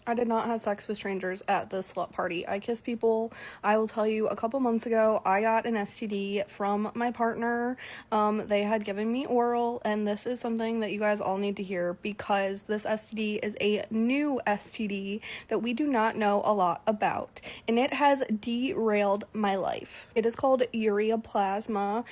I did not have sex with strangers at this slut party. I kiss people. I will tell you, a couple months ago, I got an STD from my partner. They had given me oral, and this is something that you guys all need to hear because this STD is a new STD that we do not know a lot about, and it has derailed my life. It is called Ureaplasma.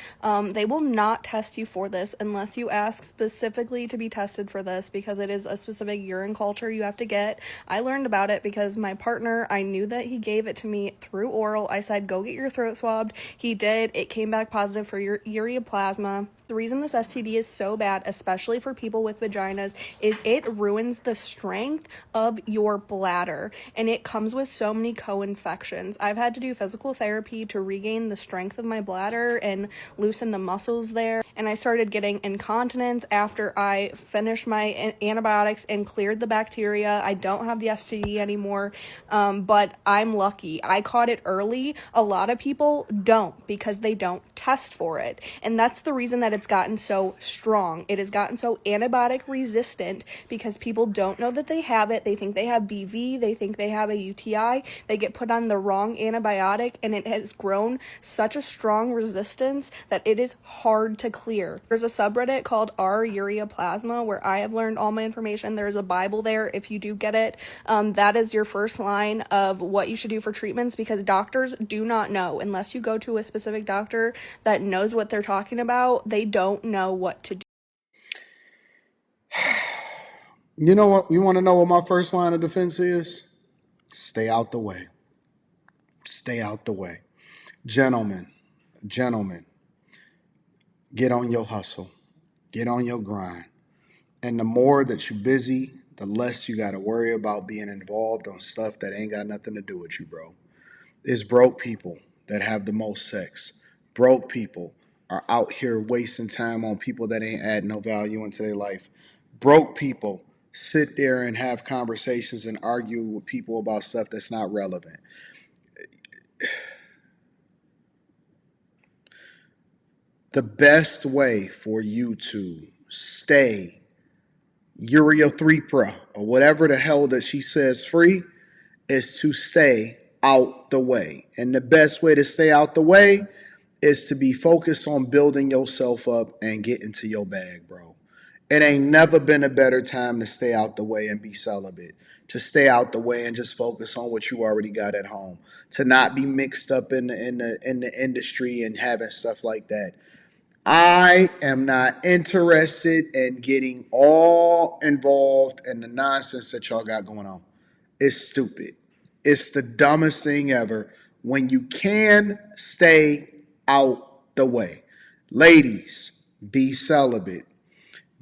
They will not test you for this unless you ask specifically to be tested for this because it is a specific urine culture you have to get. I learned about it because my partner, I knew that he gave it to me through oral. I said, go get your throat swabbed. He did. It came back positive for ureaplasma. The reason this STD is so bad, especially for people with vaginas, is it ruins the strength of your bladder, and it comes with so many co-infections. I've had to do physical therapy to regain the strength of my bladder and loosen the muscles there, and I started getting incontinence after I finished my antibiotics and cleared the bacteria. I don't have the STD anymore, but I'm lucky. I caught it early. A lot of people don't because they don't test for it, and that's the reason that it's gotten so strong. It has gotten so antibiotic resistant because people don't know that they have it. They think they have BV, they think they have a UTI, they get put on the wrong antibiotic, and it has grown such a strong resistance that it is hard to clear. There's a subreddit called R Ureaplasma where I have learned all my information. There's a Bible there if you do get it. That is your first line of what you should do for treatments because doctors do not know unless you go to a specific doctor that knows what they're talking about. They don't know what to do. You know what? You want to know what my first line of defense is? Stay out the way. Stay out the way. Gentlemen, gentlemen, get on your hustle. Get on your grind. And the more that you're busy, the less you got to worry about being involved on stuff that ain't got nothing to do with you, bro. It's broke people that have the most sex. Broke people are out here wasting time on people that ain't add no value into their life. Broke people sit there and have conversations and argue with people about stuff that's not relevant. The best way for you to stay Ureaplasma or whatever the hell that she says free is to stay out the way. And the best way to stay out the way is to be focused on building yourself up and get into your bag, bro. It ain't never been a better time to stay out the way and be celibate. To stay out the way and just focus on what you already got at home. To not be mixed up in the industry and having stuff like that. I am not interested in getting all involved in the nonsense that y'all got going on. It's stupid. It's the dumbest thing ever when you can stay out the way. Ladies, be celibate.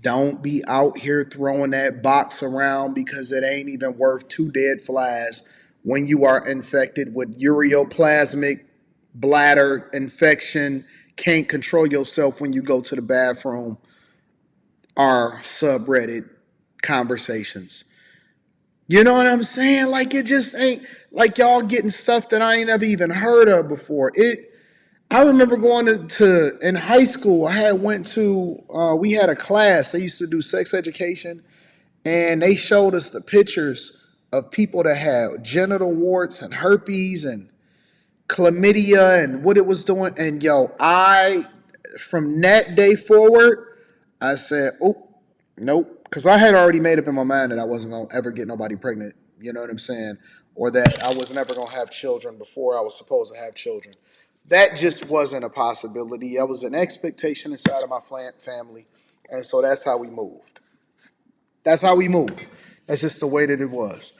Don't be out here throwing that box around because it ain't even worth two dead flies when you are infected with ureaplasmic bladder infection, can't control yourself when you go to the bathroom, are subreddit conversations. You know what I'm saying? Like it just ain't like y'all getting stuff that I ain't never even heard of before. I remember going to in high school. I had went to we had a class. They used to do sex education, and they showed us the pictures of people that had genital warts and herpes and chlamydia and what it was doing. And yo, I from that day forward, I said, oh, nope. Because I had already made up in my mind that I wasn't going to ever get nobody pregnant. You know what I'm saying? Or that I was never going to have children before I was supposed to have children. That just wasn't a possibility. That was an expectation inside of my family. And so that's how we moved. That's how we moved. That's just the way that it was.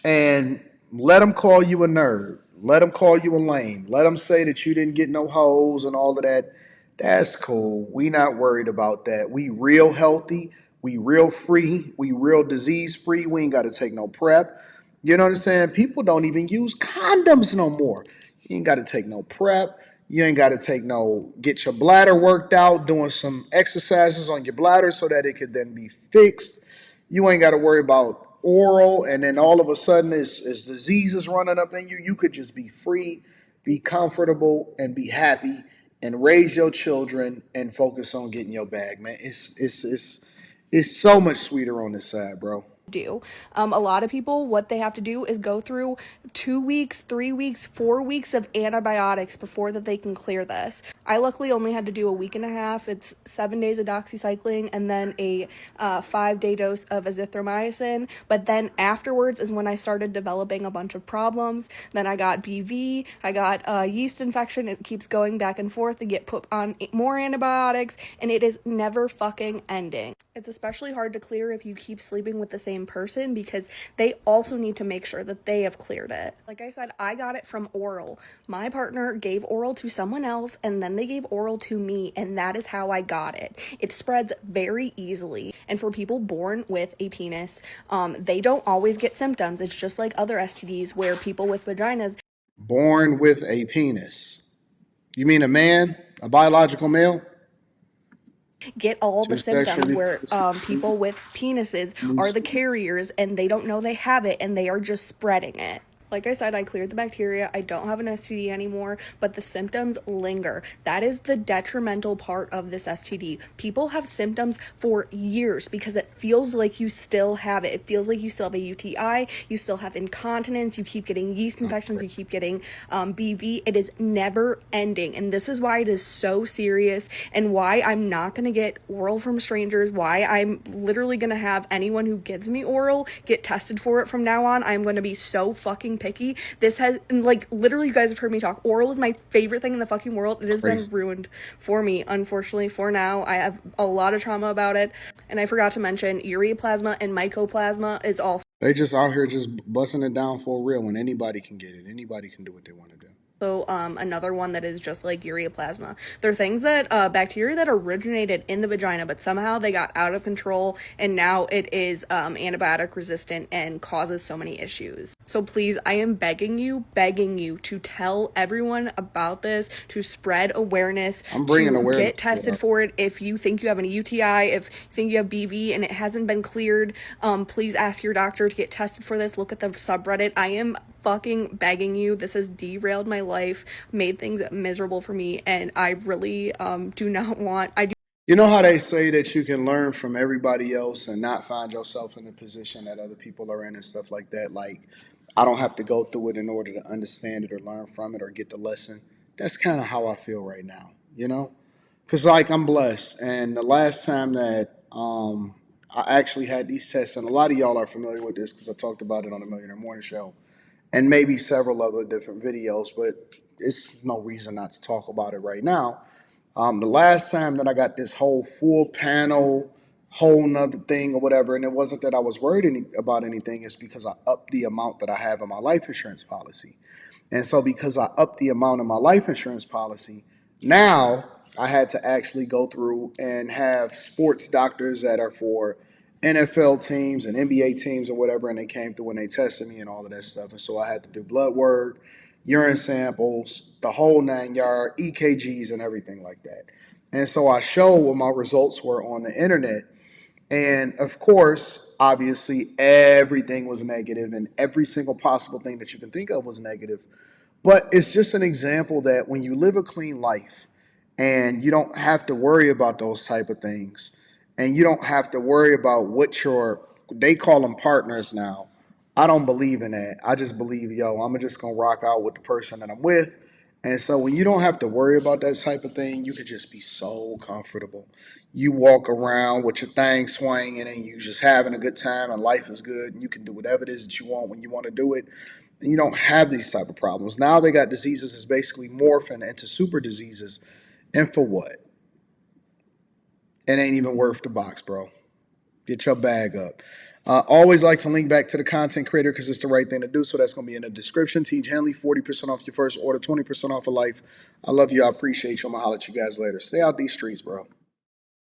And let them call you a nerd. Let them call you a lame. Let them say that you didn't get no hoes and all of that. That's cool. We not worried about that. We real healthy. We real free. We real disease free. We ain't got to take no prep. You know what I'm saying? People don't even use condoms no more. You ain't got to take no prep. You ain't got to take no, get your bladder worked out, doing some exercises on your bladder so that it could then be fixed. You ain't got to worry about oral, and then all of a sudden, as diseases running up in you, you could just be free, be comfortable, and be happy, and raise your children and focus on getting your bag, man. It's so much sweeter on this side, bro. do. A lot of people, what they have to do is go through 2 weeks, 3 weeks, 4 weeks of antibiotics before that they can clear this. I luckily only had to do a week and a half. It's 7 days of doxycycline and then a 5-day dose of azithromycin. But then afterwards is when I started developing a bunch of problems. Then I got BV, I got a yeast infection. It keeps going back and forth. They get put on more antibiotics, and it is never fucking ending. It's especially hard to clear if you keep sleeping with the same person, because they also need to make sure that they have cleared it. Like I said, I got it from oral. My partner gave oral to someone else, and then they gave oral to me, and that is how I got it. It spreads very easily. And for people born with a penis, they don't always get symptoms. It's just like other STDs where people with vaginas Born with a penis. You mean a man, a biological male? get all the Two symptoms, sexually where people with penises are the carriers and they don't know they have it and they are just spreading it. Like I said, I cleared the bacteria. I don't have an STD anymore, but the symptoms linger. That is the detrimental part of this STD. People have symptoms for years because it feels like you still have it. It feels like you still have a UTI. You still have incontinence. You keep getting yeast infections. You keep getting BV. It is never ending. And this is why it is so serious, and why I'm not going to get oral from strangers, why I'm literally going to have anyone who gives me oral get tested for it from now on. I'm going to be so fucking picky. This has, like, literally, you guys have heard me talk. Oral is my favorite thing in the fucking world. It has been ruined for me, unfortunately, for now. I have a lot of trauma about it. And I forgot to mention, ureaplasma and mycoplasma is also They just out here just busting it down for real when anybody can get it. Anybody can do what they want to do. another one that is just like ureaplasma. They're things that bacteria that originated in the vagina, but somehow they got out of control, and now it is antibiotic resistant and causes so many issues. So please, I am begging you to tell everyone about this, to spread awareness, I'm bringing to awareness get tested for it. If you think you have an UTI, if you think you have BV and it hasn't been cleared, please ask your doctor to get tested for this. Look at the subreddit. I am fucking begging you. This has derailed my life, made things miserable for me, and I really do not want. You know how they say that you can learn from everybody else and not find yourself in the position that other people are in and stuff like that? Like, I don't have to go through it in order to understand it or learn from it or get the lesson. That's kind of how I feel right now, you know? Because, like, I'm blessed. And the last time that I actually had these tests, and a lot of y'all are familiar with this because I talked about it on the Millionaire Morning Show and maybe several other different videos, but it's no reason not to talk about it right now. The last time that I got this whole full panel, whole nother thing or whatever, and it wasn't that I was worried about anything, it's because I upped the amount that I have in my life insurance policy. And so because I upped the amount of my life insurance policy, now I had to actually go through and have sports doctors that are for NFL teams and NBA teams or whatever, and they came through and they tested me and all of that stuff. And so I had to do blood work, urine samples, the whole 9 yard, EKGs, and everything like that. And so I showed what my results were on the internet. And of course, obviously, everything was negative, and every single possible thing that you can think of was negative. But it's just an example that when you live a clean life and you don't have to worry about those type of things, and you don't have to worry about what they call them partners now. I don't believe in that. I just believe, yo, I'm just gonna rock out with the person that I'm with. And so when you don't have to worry about that type of thing, you can just be so comfortable. You walk around with your thing swinging and you just having a good time and life is good and you can do whatever it is that you want when you want to do it. And you don't have these type of problems. Now they got diseases that's basically morphing into super diseases. And for what? It ain't even worth the box, bro. Get your bag up. Always like to link back to the content creator because it's the right thing to do. So that's going to be in the description. Teach Henley, 40% off your first order, 20% off of life. I love you. I appreciate you. I'm going to holler at you guys later. Stay out these streets, bro.